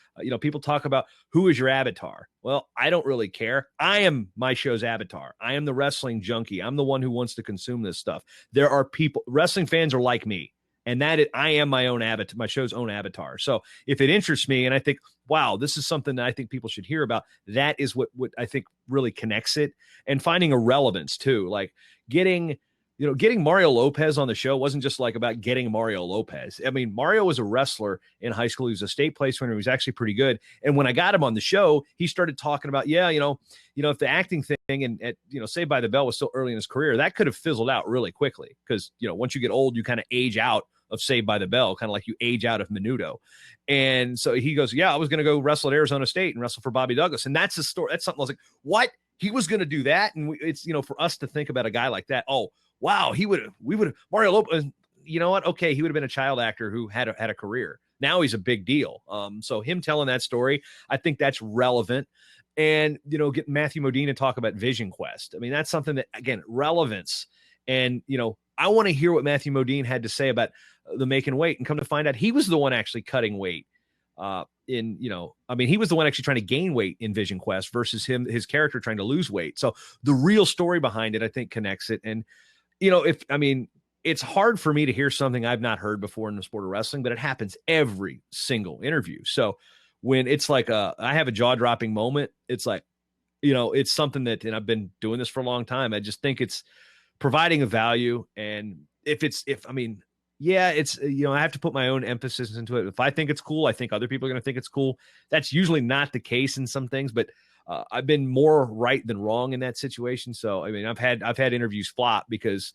people talk about who is your avatar. Well, I don't really care. I am my show's avatar. I am the wrestling junkie. I'm the one who wants to consume this stuff. There are people, wrestling fans are like me. And I am my own avatar, my show's own avatar. So if it interests me and I think, wow, this is something that I think people should hear about, that is what I think really connects it. And finding a relevance too, like getting Mario Lopez on the show wasn't just like about getting Mario Lopez. I mean, Mario was a wrestler in high school. He was a state place winner. He was actually pretty good. And when I got him on the show, he started talking about, if the acting thing and Saved by the Bell was still early in his career, that could have fizzled out really quickly. Because, once you get old, you kind of age out of Saved by the Bell, kind of like you age out of Menudo. And so he goes, I was going to go wrestle at Arizona State and wrestle for Bobby Douglas. And that's a story. That's something I was like, what? He was going to do that? And it's, for us to think about a guy like that, oh, wow, Mario Lopez, you know what? Okay, he would have been a child actor who had a career. Now he's a big deal. So him telling that story, I think that's relevant. And, getting Matthew Modine to talk about Vision Quest. I mean, that's something that, again, relevance. And, I want to hear what Matthew Modine had to say about the making weight, and come to find out he was the one actually cutting weight he was the one actually trying to gain weight in Vision Quest versus his character trying to lose weight. So the real story behind it, I think, connects it. And, it's hard for me to hear something I've not heard before in the sport of wrestling, but it happens every single interview. So when it's like I have a jaw-dropping moment, it's like, it's something that, and I've been doing this for a long time. I just think it's providing a value. And I have to put my own emphasis into it. If I think it's cool, I think other people are going to think it's cool. That's usually not the case in some things, but I've been more right than wrong in that situation. So, I've had interviews flop because,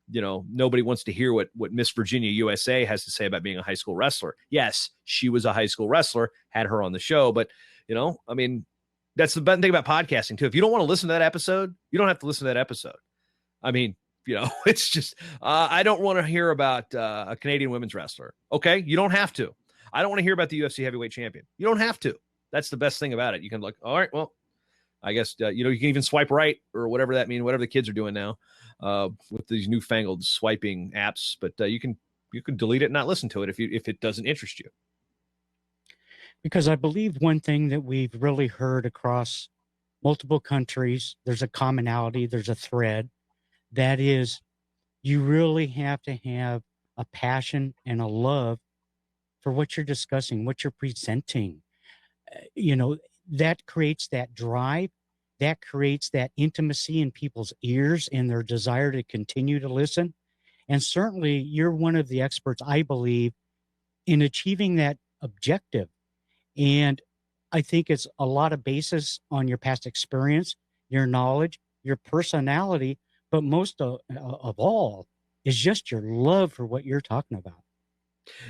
nobody wants to hear what Miss Virginia USA has to say about being a high school wrestler. Yes, she was a high school wrestler, had her on the show, but That's the best thing about podcasting too. If you don't want to listen to that episode, you don't have to listen to that episode. I mean, it's just, I don't want to hear about a Canadian women's wrestler. Okay. You don't have to. I don't want to hear about the UFC heavyweight champion. You don't have to. That's the best thing about it. You can look, all right, well, I guess, you can even swipe right or whatever that means, whatever the kids are doing now with these newfangled swiping apps, but you can delete it and not listen to it if it doesn't interest you. Because I believe one thing that we've really heard across multiple countries, there's a commonality, there's a thread, that is, you really have to have a passion and a love for what you're discussing, what you're presenting. That creates that drive, that creates that intimacy in people's ears and their desire to continue to listen. And certainly you're one of the experts, I believe, in achieving that objective. And I think it's a lot of basis on your past experience, your knowledge, your personality, but most of all is just your love for what you're talking about.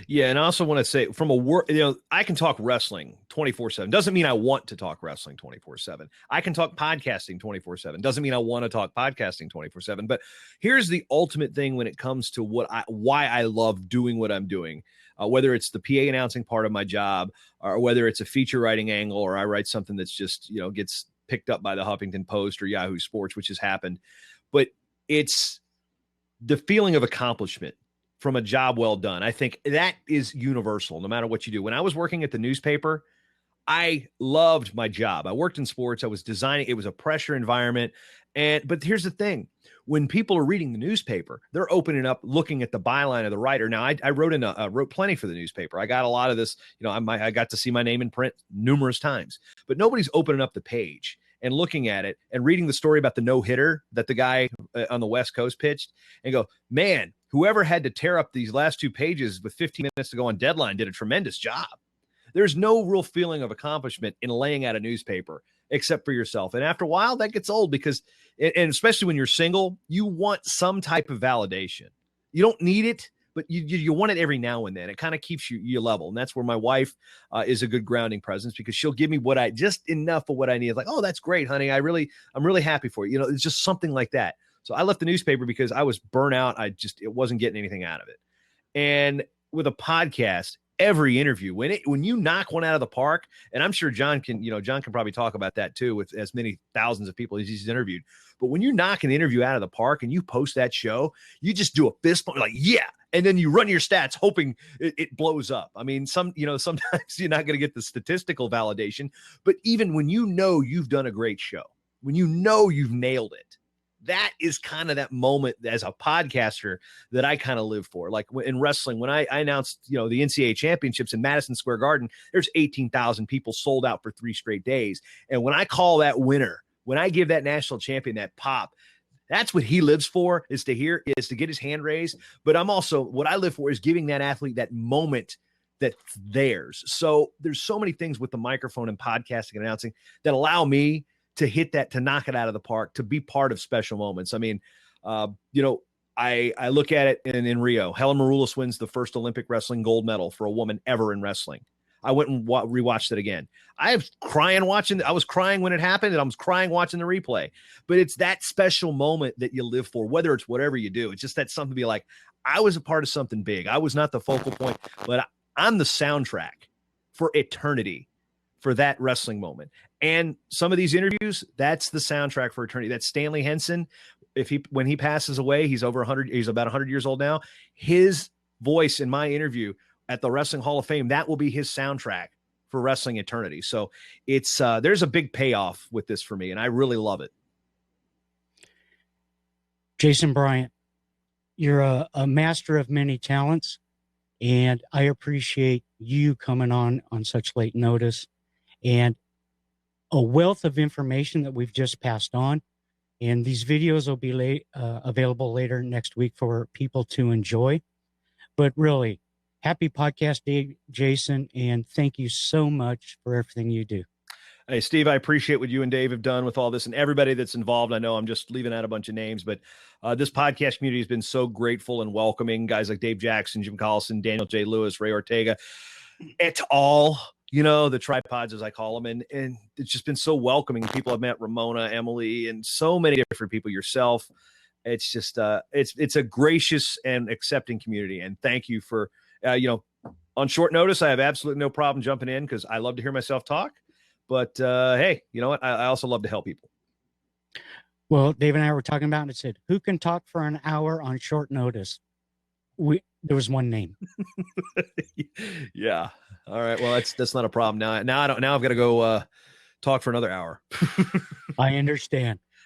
Yeah, and I also want to say from a work, I can talk wrestling 24/7. Doesn't mean I want to talk wrestling 24/7. I can talk podcasting 24/7. Doesn't mean I want to talk podcasting 24/7. But here's the ultimate thing when it comes to why I love doing what I'm doing. Whether it's the PA announcing part of my job, or whether it's a feature writing angle, or I write something that's just gets picked up by the Huffington Post or Yahoo Sports, which has happened. But it's the feeling of accomplishment from a job well done. I think that is universal, no matter what you do. When I was working at the newspaper, I loved my job. I worked in sports. I was designing. It was a pressure environment. But here's the thing. When people are reading the newspaper, they're opening up, looking at the byline of the writer. Now, I wrote plenty for the newspaper. I got a lot of this. I got to see my name in print numerous times. But nobody's opening up the page and looking at it and reading the story about the no-hitter that the guy on the West Coast pitched and go, man, whoever had to tear up these last 2 pages with 15 minutes to go on deadline did a tremendous job. There's no real feeling of accomplishment in laying out a newspaper except for yourself. And after a while, that gets old because, and especially when you're single, you want some type of validation. You don't need it, but you want it every now and then. It kind of keeps you level. And that's where my wife is a good grounding presence, because she'll give me just enough of what I need. It's like, oh, that's great, honey. I'm really happy for you. It's just something like that. So I left the newspaper because I was burnt out. It wasn't getting anything out of it. And with a podcast, every interview, when you knock one out of the park, and I'm sure John can probably talk about that too, with as many thousands of people as he's interviewed. But when you knock an interview out of the park and you post that show, you just do a fist bump, like, yeah. And then you run your stats hoping it blows up. I mean, sometimes you're not going to get the statistical validation, but even when you've done a great show, when you've nailed it, that is kind of that moment as a podcaster that I kind of live for. Like in wrestling, when I announced, the NCAA championships in Madison Square Garden, there's 18,000 people sold out for 3 straight days. And when I call that winner, when I give that national champion that pop, that's what he lives for, is to get his hand raised. But what I live for is giving that athlete that moment that's theirs. So there's so many things with the microphone and podcasting and announcing that allow me to hit that, to knock it out of the park, to be part of special moments. I mean, I look at it in Rio. Helen Maroulis wins the first Olympic wrestling gold medal for a woman ever in wrestling. I went and rewatched it again. I was crying when it happened, and I was crying watching the replay. But it's that special moment that you live for, whether it's whatever you do. It's just that something to be like, I was a part of something big. I was not the focal point, but I'm the soundtrack for eternity for that wrestling moment. And some of these interviews, that's the soundtrack for eternity. That's Stanley Henson. When he passes away, he's over 100. He's about 100 years old now. His voice in my interview at the Wrestling Hall of Fame, that will be his soundtrack for wrestling eternity. So it's there's a big payoff with this for me, and I really love it. Jason Bryant, you're a master of many talents, and I appreciate you coming on such late notice, and a wealth of information that we've just passed on. And these videos will be available later next week for people to enjoy. But really, happy podcast day, Jason, and thank you so much for everything you do. Hey, Steve, I appreciate what you and Dave have done with all this and everybody that's involved. I know I'm just leaving out a bunch of names, but this podcast community has been so grateful and welcoming. Guys like Dave Jackson, Jim Collison, Daniel J. Lewis, Ray Ortega, et al. the tripods, as I call them. And it's just been so welcoming. People I've met, Ramona, Emily, and so many different people, yourself. It's just, it's a gracious and accepting community. And thank you for, on short notice, I have absolutely no problem jumping in because I love to hear myself talk. But hey, you know what? I also love to help people. Well, Dave and I were talking about it, and it said, who can talk for an hour on short notice? There was one name. Yeah. All right. Well, that's not a problem. Now I've got to go talk for another hour. I understand.